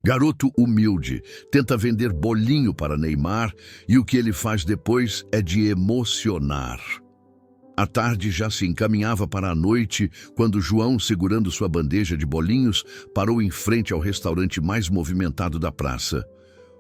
Garoto humilde, tenta vender bolinho para Neymar e o que ele faz depois é de emocionar. A tarde já se encaminhava para a noite quando João, segurando sua bandeja de bolinhos, parou em frente ao restaurante mais movimentado da praça.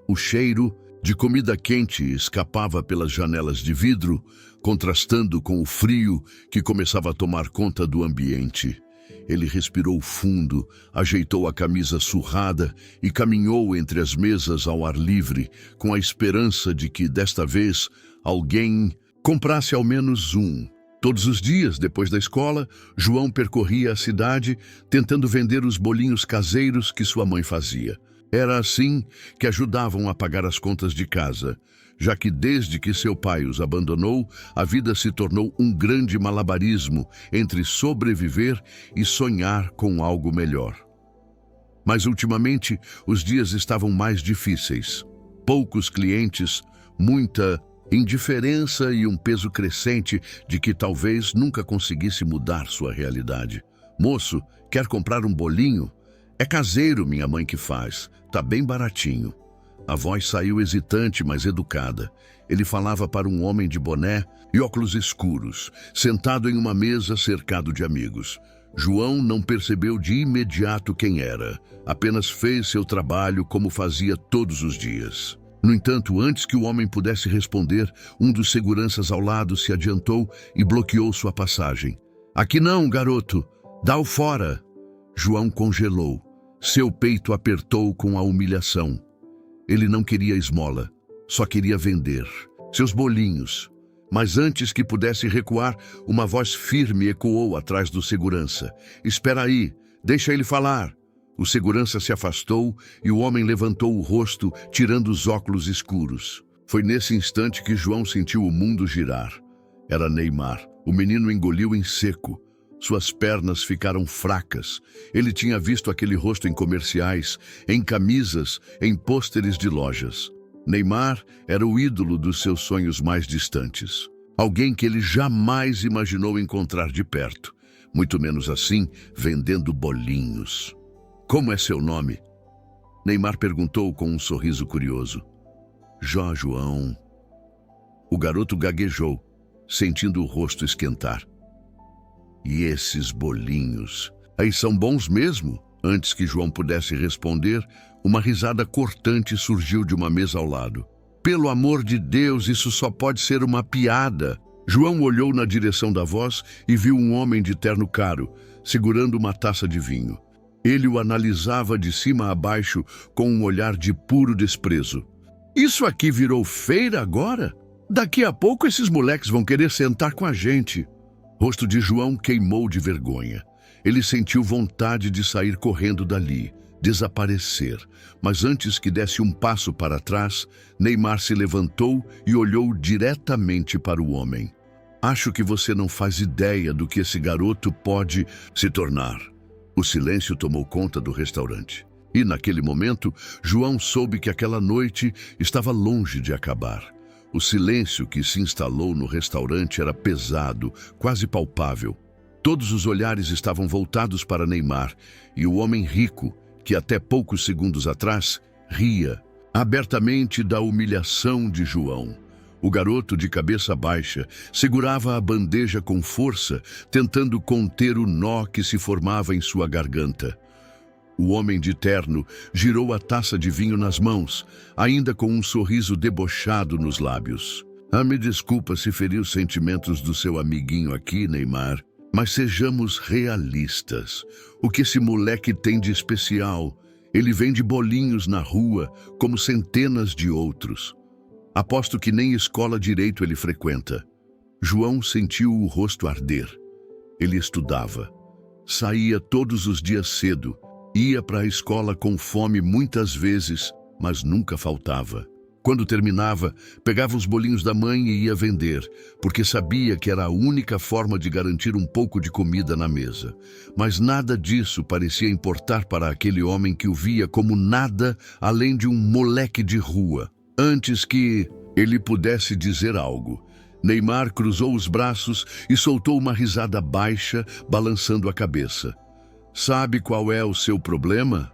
O cheiro de comida quente escapava pelas janelas de vidro, contrastando com o frio que começava a tomar conta do ambiente. Ele respirou fundo, ajeitou a camisa surrada e caminhou entre as mesas ao ar livre, com a esperança de que, desta vez, alguém comprasse ao menos um. Todos os dias, depois da escola, João percorria a cidade, tentando vender os bolinhos caseiros que sua mãe fazia. Era assim que ajudavam a pagar as contas de casa, já que desde que seu pai os abandonou, a vida se tornou um grande malabarismo entre sobreviver e sonhar com algo melhor. Mas ultimamente, os dias estavam mais difíceis. Poucos clientes, muita indiferença e um peso crescente de que talvez nunca conseguisse mudar sua realidade. Moço, quer comprar um bolinho? É caseiro, minha mãe que faz. Tá bem baratinho. A voz saiu hesitante, mas educada. Ele falava para um homem de boné e óculos escuros, sentado em uma mesa cercado de amigos. João não percebeu de imediato quem era. Apenas fez seu trabalho como fazia todos os dias. No entanto, antes que o homem pudesse responder, um dos seguranças ao lado se adiantou e bloqueou sua passagem. Aqui não, garoto. Dá-o fora. João congelou. Seu peito apertou com a humilhação. Ele não queria esmola, só queria vender seus bolinhos. Mas antes que pudesse recuar, uma voz firme ecoou atrás do segurança. Espera aí, deixa ele falar. O segurança se afastou e o homem levantou o rosto, tirando os óculos escuros. Foi nesse instante que João sentiu o mundo girar. Era Neymar. O menino engoliu em seco. Suas pernas ficaram fracas. Ele tinha visto aquele rosto em comerciais, em camisas, em pôsteres de lojas. Neymar era o ídolo dos seus sonhos mais distantes. Alguém que ele jamais imaginou encontrar de perto. Muito menos assim, vendendo bolinhos. Como é seu nome? Neymar perguntou com um sorriso curioso. João. O garoto gaguejou, sentindo o rosto esquentar. E esses bolinhos? Aí são bons mesmo? Antes que João pudesse responder, uma risada cortante surgiu de uma mesa ao lado. Pelo amor de Deus, isso só pode ser uma piada. João olhou na direção da voz e viu um homem de terno caro, segurando uma taça de vinho. Ele o analisava de cima a baixo com um olhar de puro desprezo. Isso aqui virou feira agora? Daqui a pouco esses moleques vão querer sentar com a gente. O rosto de João queimou de vergonha. Ele sentiu vontade de sair correndo dali, desaparecer. Mas antes que desse um passo para trás, Neymar se levantou e olhou diretamente para o homem. Acho que você não faz ideia do que esse garoto pode se tornar. O silêncio tomou conta do restaurante. E naquele momento, João soube que aquela noite estava longe de acabar. O silêncio que se instalou no restaurante era pesado, quase palpável. Todos os olhares estavam voltados para Neymar e o homem rico, que até poucos segundos atrás ria abertamente da humilhação de João. O garoto de cabeça baixa segurava a bandeja com força, tentando conter o nó que se formava em sua garganta. O homem de terno girou a taça de vinho nas mãos, ainda com um sorriso debochado nos lábios. Me desculpa se feri os sentimentos do seu amiguinho aqui, Neymar, mas sejamos realistas. O que esse moleque tem de especial? Ele vende bolinhos na rua, como centenas de outros. Aposto que nem escola direito ele frequenta. João sentiu o rosto arder. Ele estudava. Saía todos os dias cedo. Ia para a escola com fome muitas vezes, mas nunca faltava. Quando terminava, pegava os bolinhos da mãe e ia vender, porque sabia que era a única forma de garantir um pouco de comida na mesa. Mas nada disso parecia importar para aquele homem que o via como nada além de um moleque de rua. Antes que ele pudesse dizer algo, Neymar cruzou os braços e soltou uma risada baixa, balançando a cabeça. Sabe qual é o seu problema?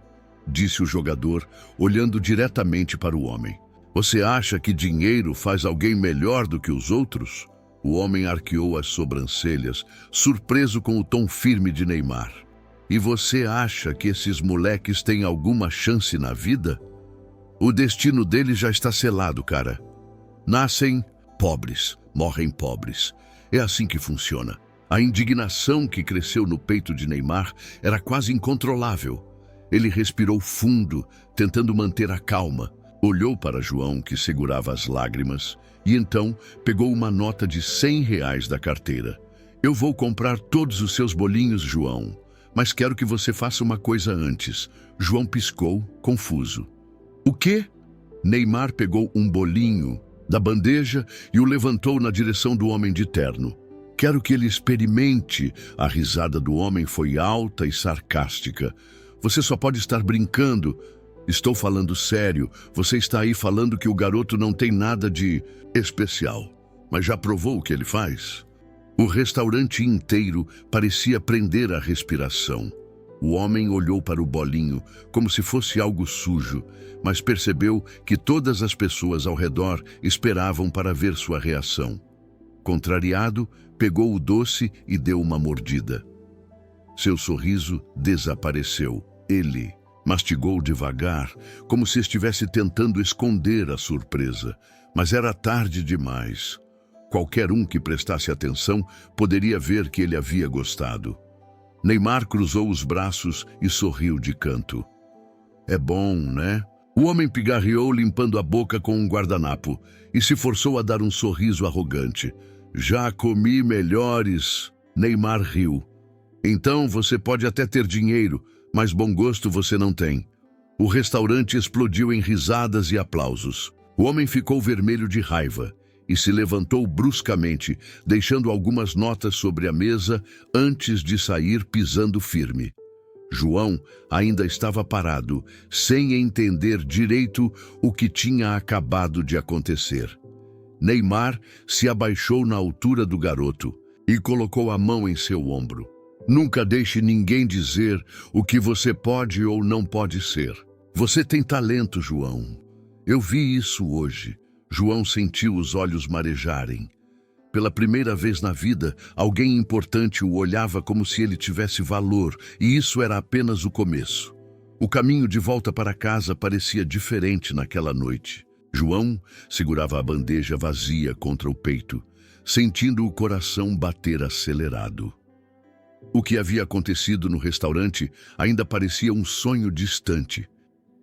disse o jogador, olhando diretamente para o homem. Você acha que dinheiro faz alguém melhor do que os outros? O homem arqueou as sobrancelhas, surpreso com o tom firme de Neymar. E você acha que esses moleques têm alguma chance na vida? O destino deles já está selado, cara. Nascem pobres, morrem pobres. É assim que funciona. A indignação que cresceu no peito de Neymar era quase incontrolável. Ele respirou fundo, tentando manter a calma. Olhou para João, que segurava as lágrimas, e então pegou uma nota de R$ 100 da carteira. Eu vou comprar todos os seus bolinhos, João, mas quero que você faça uma coisa antes. João piscou, confuso. O quê? Neymar pegou um bolinho da bandeja e o levantou na direção do homem de terno. Quero que ele experimente. A risada do homem foi alta e sarcástica. Você só pode estar brincando. Estou falando sério. Você está aí falando que o garoto não tem nada de especial. Mas já provou o que ele faz? O restaurante inteiro parecia prender a respiração. O homem olhou para o bolinho como se fosse algo sujo, mas percebeu que todas as pessoas ao redor esperavam para ver sua reação. Contrariado, pegou o doce e deu uma mordida. Seu sorriso desapareceu. Ele mastigou devagar, como se estivesse tentando esconder a surpresa, mas era tarde demais. Qualquer um que prestasse atenção poderia ver que ele havia gostado. Neymar cruzou os braços e sorriu de canto. É bom, né? O homem pigarreou limpando a boca com um guardanapo e se forçou a dar um sorriso arrogante. Já comi melhores. Neymar riu. Então você pode até ter dinheiro, mas bom gosto você não tem. O restaurante explodiu em risadas e aplausos. O homem ficou vermelho de raiva e se levantou bruscamente, deixando algumas notas sobre a mesa antes de sair pisando firme. João ainda estava parado, sem entender direito o que tinha acabado de acontecer. Neymar se abaixou na altura do garoto e colocou a mão em seu ombro. Nunca deixe ninguém dizer o que você pode ou não pode ser. Você tem talento, João. Eu vi isso hoje. João sentiu os olhos marejarem. Pela primeira vez na vida, alguém importante o olhava como se ele tivesse valor, e isso era apenas o começo. O caminho de volta para casa parecia diferente naquela noite. João segurava a bandeja vazia contra o peito, sentindo o coração bater acelerado. O que havia acontecido no restaurante ainda parecia um sonho distante.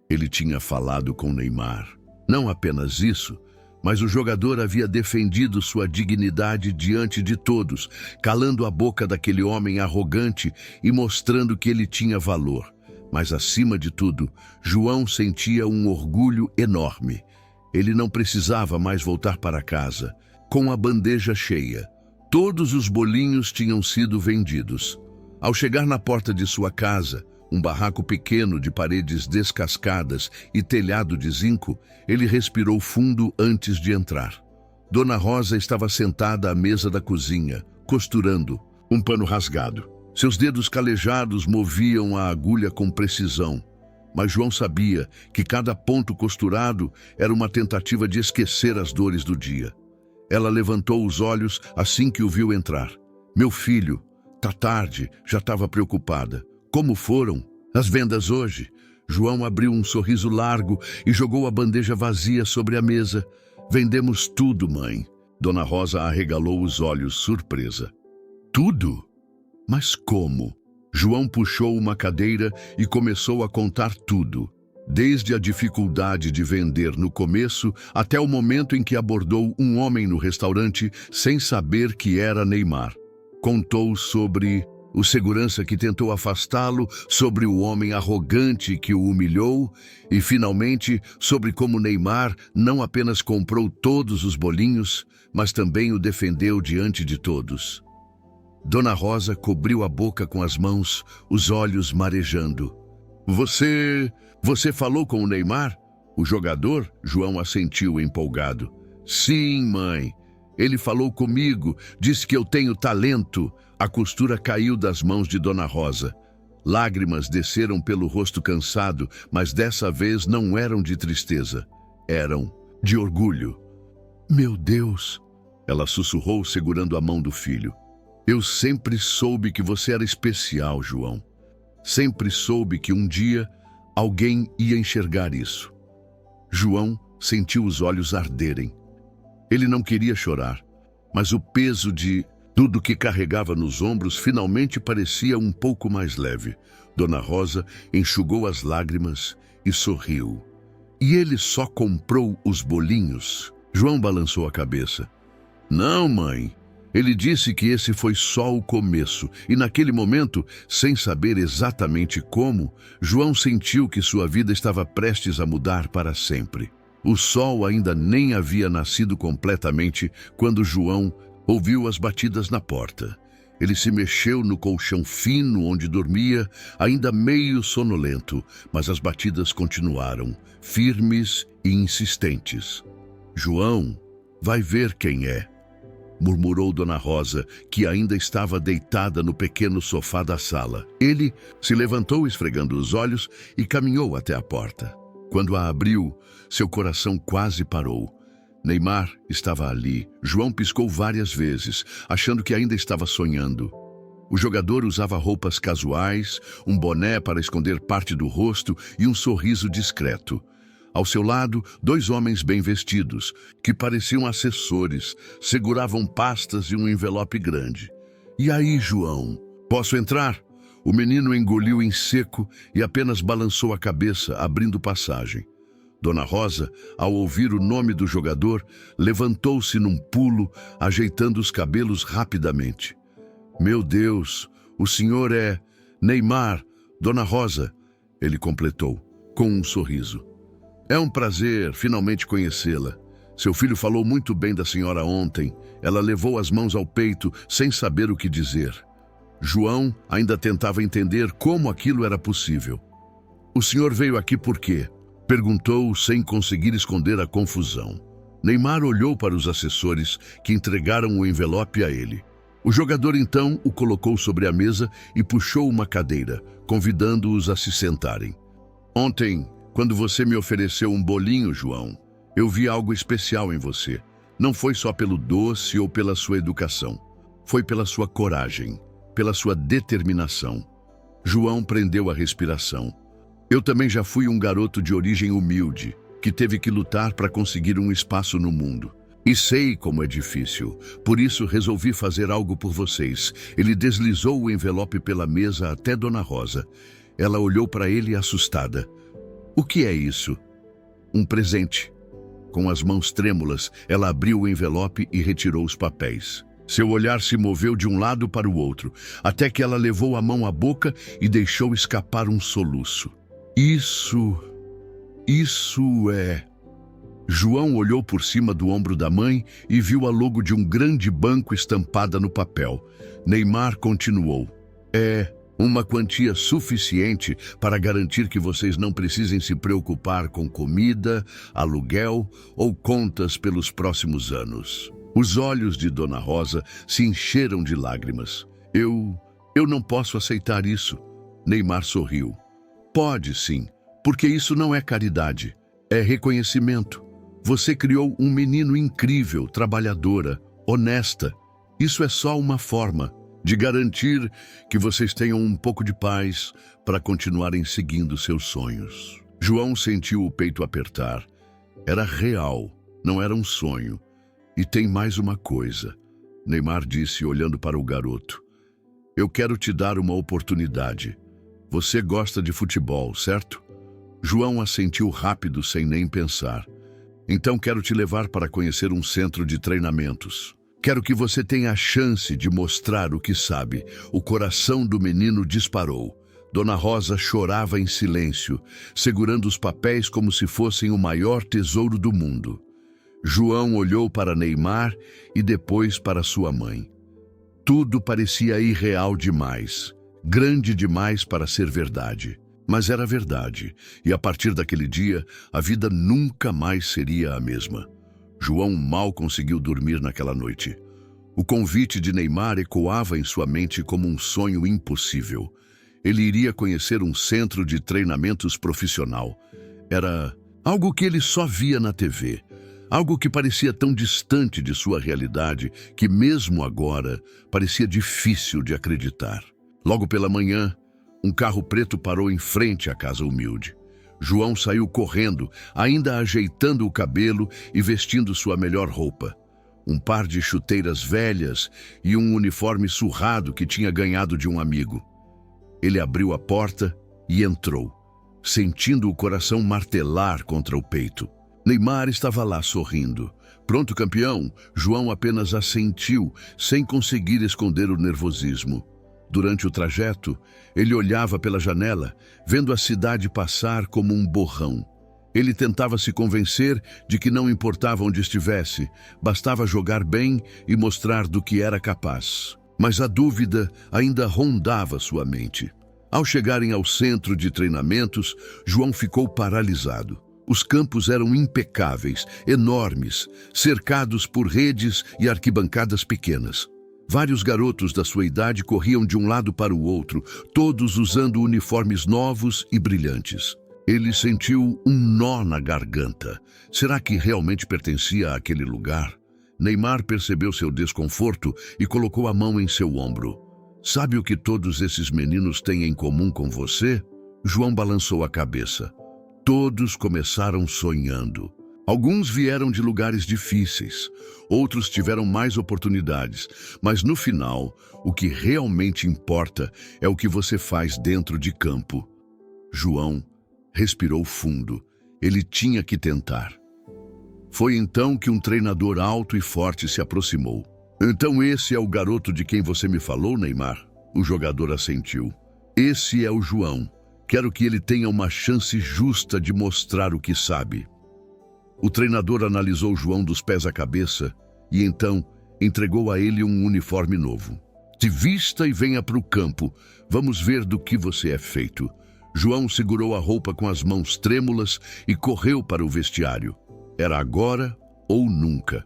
Ele tinha falado com Neymar. Não apenas isso, mas o jogador havia defendido sua dignidade diante de todos, calando a boca daquele homem arrogante e mostrando que ele tinha valor. Mas, acima de tudo, João sentia um orgulho enorme. Ele não precisava mais voltar para casa, com a bandeja cheia. Todos os bolinhos tinham sido vendidos. Ao chegar na porta de sua casa, um barraco pequeno de paredes descascadas e telhado de zinco, ele respirou fundo antes de entrar. Dona Rosa estava sentada à mesa da cozinha, costurando um pano rasgado. Seus dedos calejados moviam a agulha com precisão, mas João sabia que cada ponto costurado era uma tentativa de esquecer as dores do dia. Ela levantou os olhos assim que o viu entrar. Meu filho, tá tarde, já estava preocupada. Como foram as vendas hoje? João abriu um sorriso largo e jogou a bandeja vazia sobre a mesa. Vendemos tudo, mãe. Dona Rosa arregalou os olhos, surpresa. Tudo? Mas como? João puxou uma cadeira e começou a contar tudo. Desde a dificuldade de vender no começo até o momento em que abordou um homem no restaurante sem saber que era Neymar. Contou sobre o segurança que tentou afastá-lo, sobre o homem arrogante que o humilhou e, finalmente, sobre como Neymar não apenas comprou todos os bolinhos, mas também o defendeu diante de todos. Dona Rosa cobriu a boca com as mãos, os olhos marejando. Você falou com o Neymar? O jogador? João assentiu empolgado. Sim, mãe. Ele falou comigo, disse que eu tenho talento. A costura caiu das mãos de Dona Rosa. Lágrimas desceram pelo rosto cansado, mas dessa vez não eram de tristeza, eram de orgulho. Meu Deus! Ela sussurrou segurando a mão do filho. Eu sempre soube que você era especial, João. Sempre soube que um dia alguém ia enxergar isso. João sentiu os olhos arderem. Ele não queria chorar, mas o peso de tudo que carregava nos ombros finalmente parecia um pouco mais leve. Dona Rosa enxugou as lágrimas e sorriu. E ele só comprou os bolinhos? João balançou a cabeça. Não, mãe. Ele disse que esse foi só o começo, e naquele momento, sem saber exatamente como, João sentiu que sua vida estava prestes a mudar para sempre. O sol ainda nem havia nascido completamente quando João ouviu as batidas na porta. Ele se mexeu no colchão fino onde dormia, ainda meio sonolento, mas as batidas continuaram, firmes e insistentes. João, vai ver quem é, murmurou Dona Rosa, que ainda estava deitada no pequeno sofá da sala. Ele se levantou esfregando os olhos e caminhou até a porta. Quando a abriu, seu coração quase parou. Neymar estava ali. João piscou várias vezes, achando que ainda estava sonhando. O jogador usava roupas casuais, um boné para esconder parte do rosto e um sorriso discreto. Ao seu lado, 2 homens bem vestidos, que pareciam assessores, seguravam pastas e um envelope grande. E aí, João? Posso entrar? O menino engoliu em seco e apenas balançou a cabeça, abrindo passagem. Dona Rosa, ao ouvir o nome do jogador, levantou-se num pulo, ajeitando os cabelos rapidamente. Meu Deus, o senhor é Neymar, Dona Rosa, ele completou, com um sorriso. É um prazer finalmente conhecê-la. Seu filho falou muito bem da senhora ontem. Ela levou as mãos ao peito, sem saber o que dizer. João ainda tentava entender como aquilo era possível. O senhor veio aqui por quê? Perguntou sem conseguir esconder a confusão. Neymar olhou para os assessores que entregaram o envelope a ele. O jogador então o colocou sobre a mesa e puxou uma cadeira, convidando-os a se sentarem. Ontem, quando você me ofereceu um bolinho, João, eu vi algo especial em você. Não foi só pelo doce ou pela sua educação. Foi pela sua coragem, pela sua determinação. João prendeu a respiração. Eu também já fui um garoto de origem humilde, que teve que lutar para conseguir um espaço no mundo. E sei como é difícil, por isso resolvi fazer algo por vocês. Ele deslizou o envelope pela mesa até Dona Rosa. Ela olhou para ele assustada. O que é isso? Um presente. Com as mãos trêmulas, ela abriu o envelope e retirou os papéis. Seu olhar se moveu de um lado para o outro, até que ela levou a mão à boca e deixou escapar um soluço. Isso é... João olhou por cima do ombro da mãe e viu a logo de um grande banco estampada no papel. Neymar continuou. É uma quantia suficiente para garantir que vocês não precisem se preocupar com comida, aluguel ou contas pelos próximos anos. Os olhos de Dona Rosa se encheram de lágrimas. Eu não posso aceitar isso. Neymar sorriu. Pode sim, porque isso não é caridade, é reconhecimento. Você criou um menino incrível, trabalhadora, honesta. Isso é só uma forma de garantir que vocês tenham um pouco de paz para continuarem seguindo seus sonhos. João sentiu o peito apertar. Era real, não era um sonho. E tem mais uma coisa, Neymar disse olhando para o garoto. Eu quero te dar uma oportunidade. Você gosta de futebol, certo? João assentiu rápido, sem nem pensar. Então quero te levar para conhecer um centro de treinamentos. Quero que você tenha a chance de mostrar o que sabe. O coração do menino disparou. Dona Rosa chorava em silêncio, segurando os papéis como se fossem o maior tesouro do mundo. João olhou para Neymar e depois para sua mãe. Tudo parecia irreal demais, grande demais para ser verdade. Mas era verdade, e a partir daquele dia, a vida nunca mais seria a mesma. João mal conseguiu dormir naquela noite. O convite de Neymar ecoava em sua mente como um sonho impossível. Ele iria conhecer um centro de treinamentos profissional. Era algo que ele só via na TV. Algo que parecia tão distante de sua realidade que, mesmo agora, parecia difícil de acreditar. Logo pela manhã, um carro preto parou em frente à casa humilde. João saiu correndo, ainda ajeitando o cabelo e vestindo sua melhor roupa. Um par de chuteiras velhas e um uniforme surrado que tinha ganhado de um amigo. Ele abriu a porta e entrou, sentindo o coração martelar contra o peito. Neymar estava lá sorrindo. Pronto, campeão, João apenas assentiu, sem conseguir esconder o nervosismo. Durante o trajeto, ele olhava pela janela, vendo a cidade passar como um borrão. Ele tentava se convencer de que não importava onde estivesse, bastava jogar bem e mostrar do que era capaz. Mas a dúvida ainda rondava sua mente. Ao chegarem ao centro de treinamentos, João ficou paralisado. Os campos eram impecáveis, enormes, cercados por redes e arquibancadas pequenas. Vários garotos da sua idade corriam de um lado para o outro, todos usando uniformes novos e brilhantes. Ele sentiu um nó na garganta. Será que realmente pertencia àquele lugar? Neymar percebeu seu desconforto e colocou a mão em seu ombro. Sabe o que todos esses meninos têm em comum com você? João balançou a cabeça. Todos começaram sonhando. Alguns vieram de lugares difíceis, outros tiveram mais oportunidades, mas no final, o que realmente importa é o que você faz dentro de campo. João respirou fundo. Ele tinha que tentar. Foi então que um treinador alto e forte se aproximou. Então esse é o garoto de quem você me falou, Neymar? O jogador assentiu. Esse é o João. Quero que ele tenha uma chance justa de mostrar o que sabe. O treinador analisou João dos pés à cabeça e então entregou a ele um uniforme novo. Se vista e venha para o campo. Vamos ver do que você é feito. João segurou a roupa com as mãos trêmulas e correu para o vestiário. Era agora ou nunca.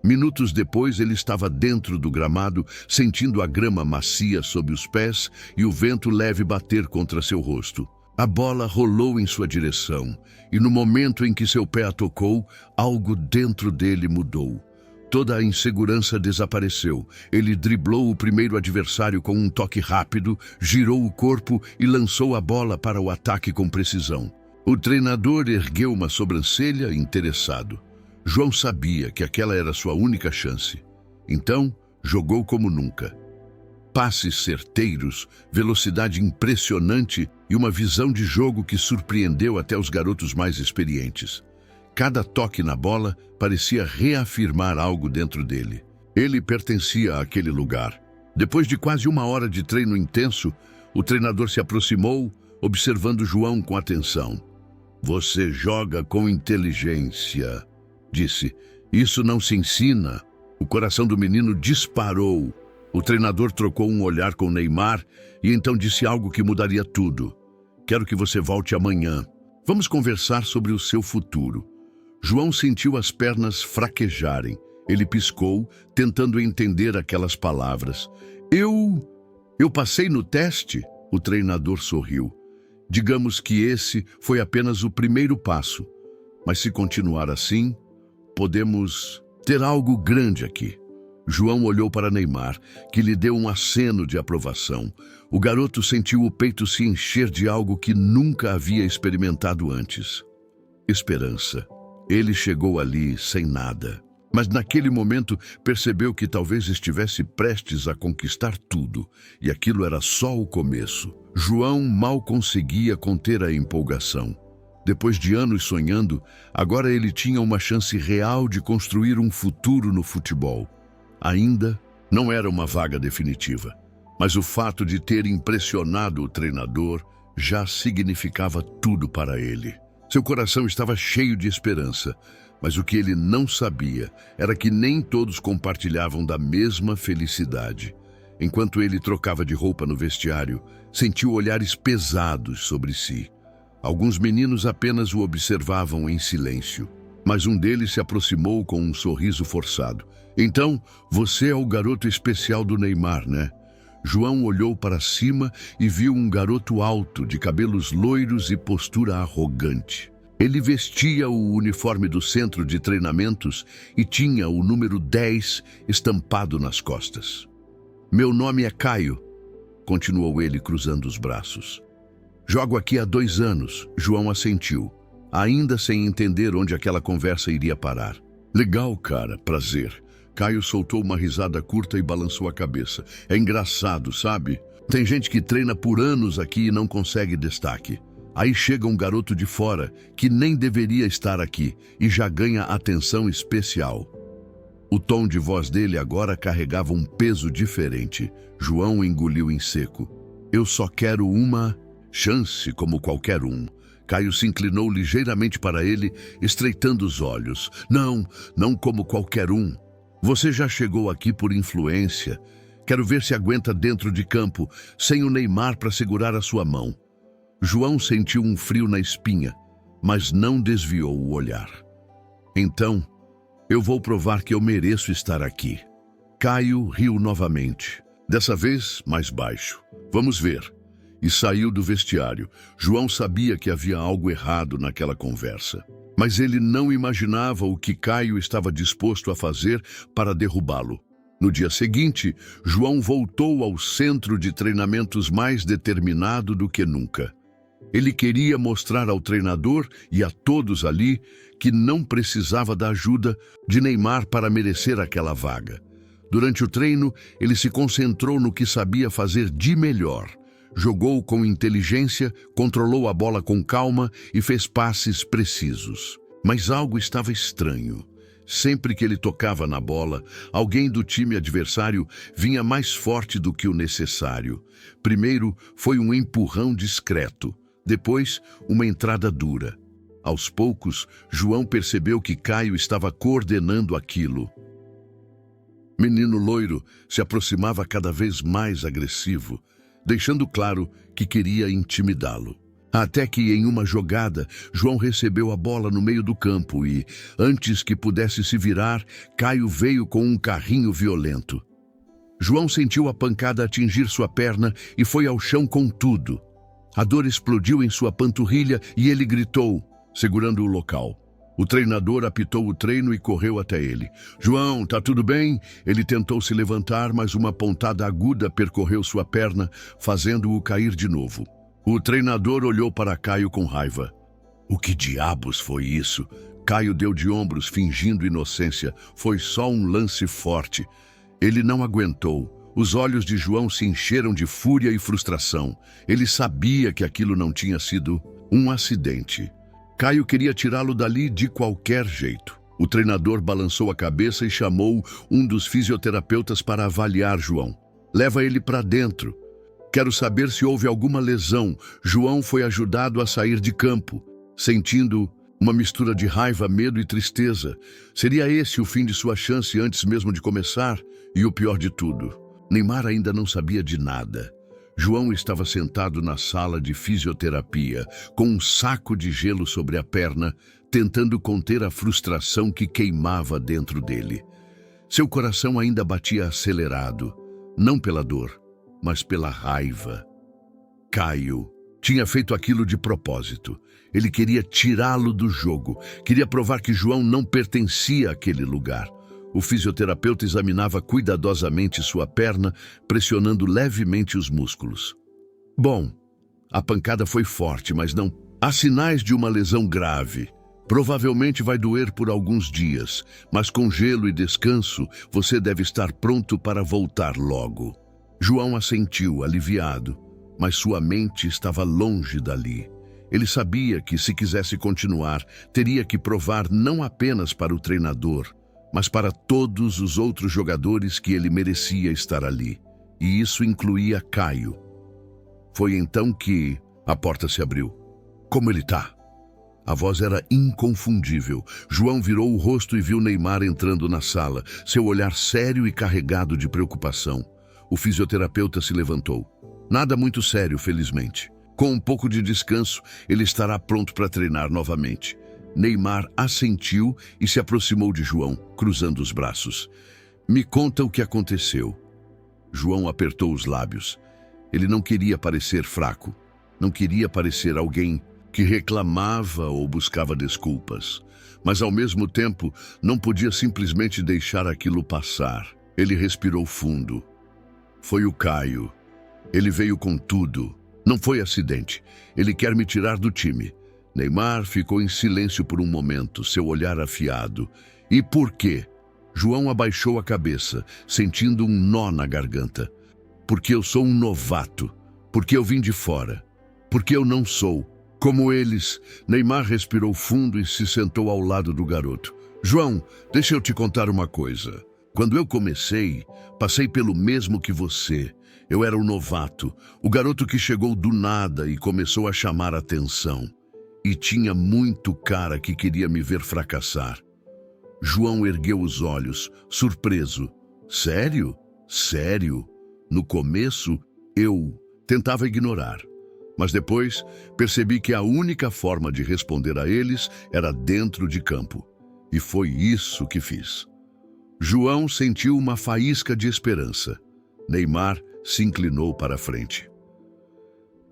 Minutos depois, ele estava dentro do gramado, sentindo a grama macia sob os pés e o vento leve bater contra seu rosto. A bola rolou em sua direção, e no momento em que seu pé a tocou, algo dentro dele mudou. Toda a insegurança desapareceu. Ele driblou o primeiro adversário com um toque rápido, girou o corpo e lançou a bola para o ataque com precisão. O treinador ergueu uma sobrancelha interessado. João sabia que aquela era sua única chance. Então, jogou como nunca. Passes certeiros, velocidade impressionante e uma visão de jogo que surpreendeu até os garotos mais experientes. Cada toque na bola parecia reafirmar algo dentro dele. Ele pertencia àquele lugar. Depois de quase uma hora de treino intenso, o treinador se aproximou, observando João com atenção. Você joga com inteligência, disse. Isso não se ensina. O coração do menino disparou. O treinador trocou um olhar com Neymar e então disse algo que mudaria tudo. Quero que você volte amanhã. Vamos conversar sobre o seu futuro. João sentiu as pernas fraquejarem. Ele piscou, tentando entender aquelas palavras. Eu passei no teste? O treinador sorriu. Digamos que esse foi apenas o primeiro passo. Mas se continuar assim, podemos ter algo grande aqui. João olhou para Neymar, que lhe deu um aceno de aprovação. O garoto sentiu o peito se encher de algo que nunca havia experimentado antes. Esperança. Ele chegou ali sem nada, mas naquele momento percebeu que talvez estivesse prestes a conquistar tudo, e aquilo era só o começo. João mal conseguia conter a empolgação. Depois de anos sonhando, agora ele tinha uma chance real de construir um futuro no futebol. Ainda não era uma vaga definitiva, mas o fato de ter impressionado o treinador já significava tudo para ele. Seu coração estava cheio de esperança, mas o que ele não sabia era que nem todos compartilhavam da mesma felicidade. Enquanto ele trocava de roupa no vestiário, sentiu olhares pesados sobre si. Alguns meninos apenas o observavam em silêncio, mas um deles se aproximou com um sorriso forçado. Então, você é o garoto especial do Neymar, né? João olhou para cima e viu um garoto alto, de cabelos loiros e postura arrogante. Ele vestia o uniforme do centro de treinamentos e tinha o número 10 estampado nas costas. "Meu nome é Caio", continuou ele cruzando os braços. "Jogo aqui há 2 anos", João assentiu, ainda sem entender onde aquela conversa iria parar. "Legal, cara, prazer." Caio soltou uma risada curta e balançou a cabeça. "É engraçado, sabe? Tem gente que treina por anos aqui e não consegue destaque. Aí chega um garoto de fora, que nem deveria estar aqui, e já ganha atenção especial." O tom de voz dele agora carregava um peso diferente. João engoliu em seco. "Eu só quero uma chance como qualquer um." Caio se inclinou ligeiramente para ele, estreitando os olhos. Não como qualquer um. Você já chegou aqui por influência. Quero ver se aguenta dentro de campo, sem o Neymar para segurar a sua mão." João sentiu um frio na espinha, mas não desviou o olhar. "Então, eu vou provar que eu mereço estar aqui." Caio riu novamente, dessa vez mais baixo. "Vamos ver." E saiu do vestiário. João sabia que havia algo errado naquela conversa, mas ele não imaginava o que Caio estava disposto a fazer para derrubá-lo. No dia seguinte, João voltou ao centro de treinamentos mais determinado do que nunca. Ele queria mostrar ao treinador e a todos ali que não precisava da ajuda de Neymar para merecer aquela vaga. Durante o treino, ele se concentrou no que sabia fazer de melhor. Jogou com inteligência, controlou a bola com calma e fez passes precisos. Mas algo estava estranho. Sempre que ele tocava na bola, alguém do time adversário vinha mais forte do que o necessário. Primeiro foi um empurrão discreto, depois uma entrada dura. Aos poucos, João percebeu que Caio estava coordenando aquilo. Menino loiro se aproximava cada vez mais agressivo, deixando claro que queria intimidá-lo. Até que, em uma jogada, João recebeu a bola no meio do campo e, antes que pudesse se virar, Caio veio com um carrinho violento. João sentiu a pancada atingir sua perna e foi ao chão com tudo. A dor explodiu em sua panturrilha e ele gritou, segurando o local. O treinador apitou o treino e correu até ele. "João, tá tudo bem?" Ele tentou se levantar, mas uma pontada aguda percorreu sua perna, fazendo-o cair de novo. O treinador olhou para Caio com raiva. "O que diabos foi isso?" Caio deu de ombros, fingindo inocência. "Foi só um lance forte." Ele não aguentou. Os olhos de João se encheram de fúria e frustração. Ele sabia que aquilo não tinha sido um acidente. Caio queria tirá-lo dali de qualquer jeito. O treinador balançou a cabeça e chamou um dos fisioterapeutas para avaliar João. "Leva ele para dentro. Quero saber se houve alguma lesão." João foi ajudado a sair de campo, sentindo uma mistura de raiva, medo e tristeza. Seria esse o fim de sua chance antes mesmo de começar? E o pior de tudo, Neymar ainda não sabia de nada. João estava sentado na sala de fisioterapia, com um saco de gelo sobre a perna, tentando conter a frustração que queimava dentro dele. Seu coração ainda batia acelerado, não pela dor, mas pela raiva. Caio tinha feito aquilo de propósito. Ele queria tirá-lo do jogo, queria provar que João não pertencia àquele lugar. O fisioterapeuta examinava cuidadosamente sua perna, pressionando levemente os músculos. "Bom, a pancada foi forte, mas não há sinais de uma lesão grave. Provavelmente vai doer por alguns dias, mas com gelo e descanso, você deve estar pronto para voltar logo." João assentiu, aliviado, mas sua mente estava longe dali. Ele sabia que, se quisesse continuar, teria que provar não apenas para o treinador, mas para todos os outros jogadores que ele merecia estar ali. E isso incluía Caio. Foi então que a porta se abriu. "Como ele tá?" A voz era inconfundível. João virou o rosto e viu Neymar entrando na sala, seu olhar sério e carregado de preocupação. O fisioterapeuta se levantou. "Nada muito sério, felizmente. Com um pouco de descanso, ele estará pronto para treinar novamente." Neymar assentiu e se aproximou de João, cruzando os braços. "Me conta o que aconteceu." João apertou os lábios. Ele não queria parecer fraco. Não queria parecer alguém que reclamava ou buscava desculpas. Mas, ao mesmo tempo, não podia simplesmente deixar aquilo passar. Ele respirou fundo. Foi o Caio. Ele veio com tudo. Não foi acidente. Ele quer me tirar do time. Neymar ficou em silêncio por um momento, seu olhar afiado. E por quê? João abaixou a cabeça, sentindo um nó na garganta. Porque eu sou um novato. Porque eu vim de fora. Porque eu não sou como eles. Neymar respirou fundo e se sentou ao lado do garoto. João, deixa eu te contar uma coisa. Quando eu comecei, passei pelo mesmo que você. Eu era um novato, o garoto que chegou do nada e começou a chamar a atenção. E tinha muito cara que queria me ver fracassar. João ergueu os olhos, surpreso. Sério? Sério? No começo, eu tentava ignorar. Mas depois, percebi que a única forma de responder a eles era dentro de campo. E foi isso que fiz. João sentiu uma faísca de esperança. Neymar se inclinou para a frente.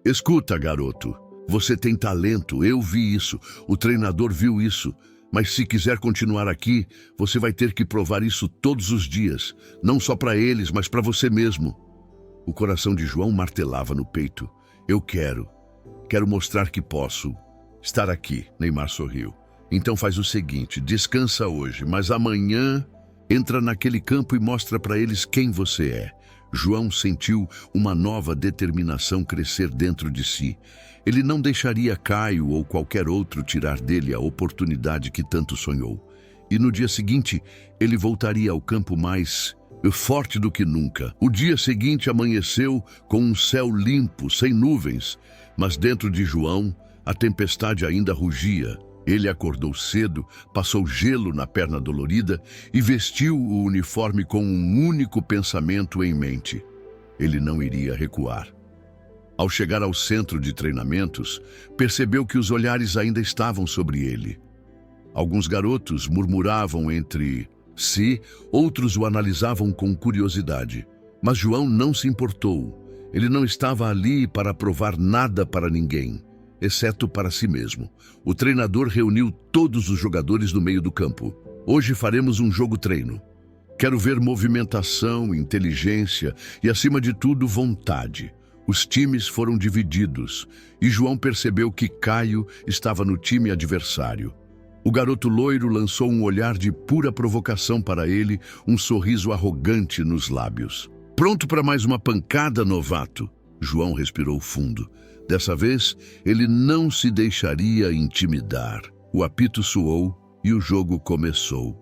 Escuta, garoto. Você tem talento, eu vi isso. O treinador viu isso. Mas se quiser continuar aqui, você vai ter que provar isso todos os dias. Não só para eles, mas para você mesmo. O coração de João martelava no peito. Eu quero mostrar que posso estar aqui. Neymar sorriu. Então faz o seguinte, descansa hoje, mas amanhã entra naquele campo e mostra para eles quem você é. João sentiu uma nova determinação crescer dentro de si. Ele não deixaria Caio ou qualquer outro tirar dele a oportunidade que tanto sonhou. E no dia seguinte, ele voltaria ao campo mais forte do que nunca. O dia seguinte amanheceu com um céu limpo, sem nuvens, mas dentro de João, a tempestade ainda rugia. Ele acordou cedo, passou gelo na perna dolorida e vestiu o uniforme com um único pensamento em mente. Ele não iria recuar. Ao chegar ao centro de treinamentos, percebeu que os olhares ainda estavam sobre ele. Alguns garotos murmuravam entre si, outros o analisavam com curiosidade. Mas João não se importou. Ele não estava ali para provar nada para ninguém, exceto para si mesmo. O treinador reuniu todos os jogadores no meio do campo. Hoje faremos um jogo-treino. Quero ver movimentação, inteligência e, acima de tudo, vontade. Os times foram divididos e João percebeu que Caio estava no time adversário. O garoto loiro lançou um olhar de pura provocação para ele, um sorriso arrogante nos lábios. Pronto para mais uma pancada, novato? João respirou fundo. Dessa vez, ele não se deixaria intimidar. O apito soou e o jogo começou.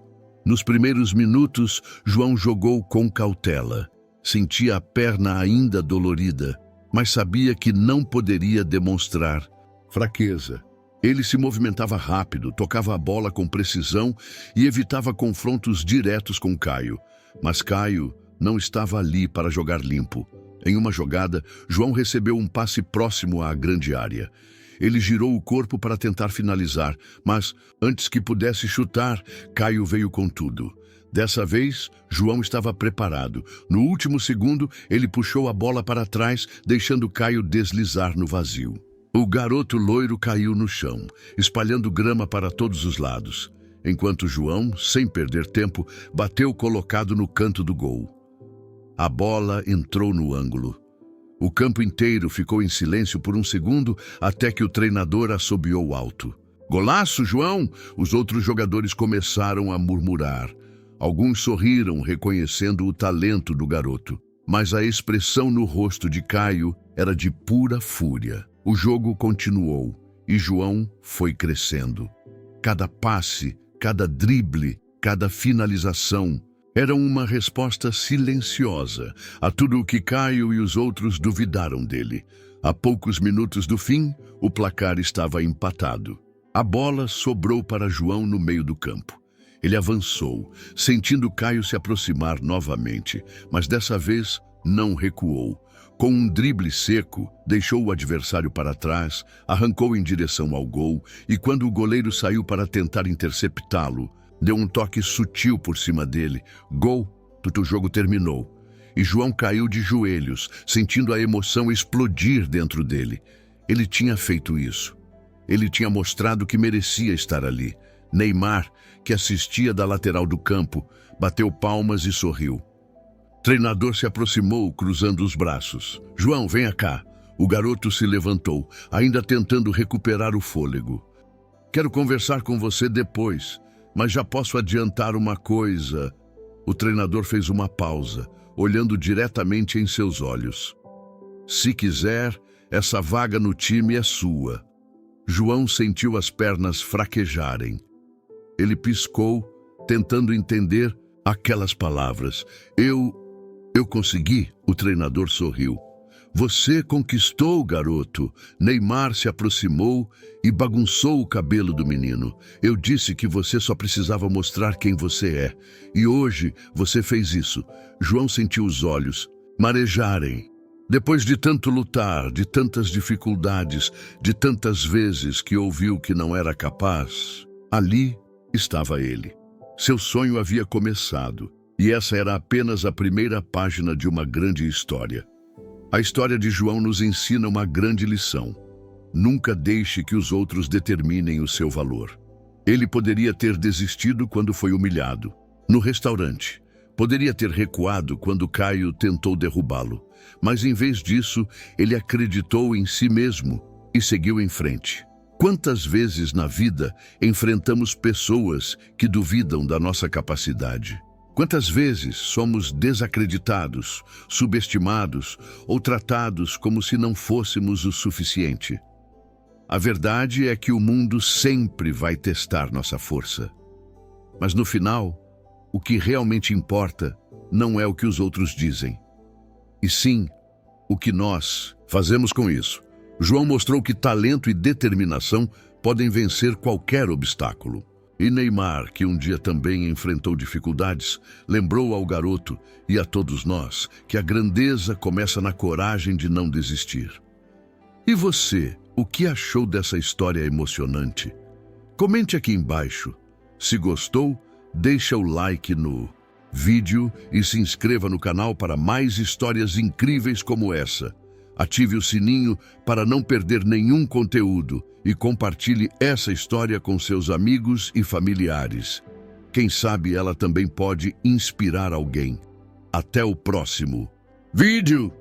Nos primeiros minutos, João jogou com cautela. Sentia a perna ainda dolorida, mas sabia que não poderia demonstrar fraqueza. Ele se movimentava rápido, tocava a bola com precisão e evitava confrontos diretos com Caio. Mas Caio não estava ali para jogar limpo. Em uma jogada, João recebeu um passe próximo à grande área. Ele girou o corpo para tentar finalizar, mas, antes que pudesse chutar, Caio veio com tudo. Dessa vez, João estava preparado. No último segundo, ele puxou a bola para trás, deixando Caio deslizar no vazio. O garoto loiro caiu no chão, espalhando grama para todos os lados, enquanto João, sem perder tempo, bateu colocado no canto do gol. A bola entrou no ângulo. O campo inteiro ficou em silêncio por um segundo até que o treinador assobiou alto. Golaço, João! Os outros jogadores começaram a murmurar. Alguns sorriram, reconhecendo o talento do garoto, mas a expressão no rosto de Caio era de pura fúria. O jogo continuou e João foi crescendo. Cada passe, cada drible, cada finalização era uma resposta silenciosa a tudo o que Caio e os outros duvidaram dele. A poucos minutos do fim, o placar estava empatado. A bola sobrou para João no meio do campo. Ele avançou, sentindo Caio se aproximar novamente, mas dessa vez não recuou. Com um drible seco, deixou o adversário para trás, arrancou em direção ao gol e, quando o goleiro saiu para tentar interceptá-lo, deu um toque sutil por cima dele. Gol! O jogo terminou. e João caiu de joelhos, sentindo a emoção explodir dentro dele. Ele tinha feito isso. Ele tinha mostrado que merecia estar ali. Neymar, que assistia da lateral do campo, bateu palmas e sorriu. O treinador se aproximou, cruzando os braços. João, venha cá. O garoto se levantou, ainda tentando recuperar o fôlego. Quero conversar com você depois, mas já posso adiantar uma coisa. O treinador fez uma pausa, olhando diretamente em seus olhos. Se quiser, essa vaga no time é sua. João sentiu as pernas fraquejarem. Ele piscou, tentando entender aquelas palavras. Eu consegui, o treinador sorriu. Você conquistou, garoto. Neymar se aproximou e bagunçou o cabelo do menino. Eu disse que você só precisava mostrar quem você é. E hoje você fez isso. João sentiu os olhos marejarem. Depois de tanto lutar, de tantas dificuldades, de tantas vezes que ouviu que não era capaz, ali estava ele. Seu sonho havia começado, e essa era apenas a primeira página de uma grande história. A história de João nos ensina uma grande lição. Nunca deixe que os outros determinem o seu valor. Ele poderia ter desistido quando foi humilhado. No restaurante. Poderia ter recuado quando Caio tentou derrubá-lo. Mas em vez disso, ele acreditou em si mesmo e seguiu em frente. Quantas vezes na vida enfrentamos pessoas que duvidam da nossa capacidade? Quantas vezes somos desacreditados, subestimados ou tratados como se não fôssemos o suficiente? A verdade é que o mundo sempre vai testar nossa força. Mas no final, o que realmente importa não é o que os outros dizem, e sim o que nós fazemos com isso. João mostrou que talento e determinação podem vencer qualquer obstáculo. E Neymar, que um dia também enfrentou dificuldades, lembrou ao garoto e a todos nós que a grandeza começa na coragem de não desistir. E você, o que achou dessa história emocionante? Comente aqui embaixo. Se gostou, deixa o like no vídeo e se inscreva no canal para mais histórias incríveis como essa. Ative o sininho para não perder nenhum conteúdo e compartilhe essa história com seus amigos e familiares. Quem sabe ela também pode inspirar alguém. Até o próximo vídeo!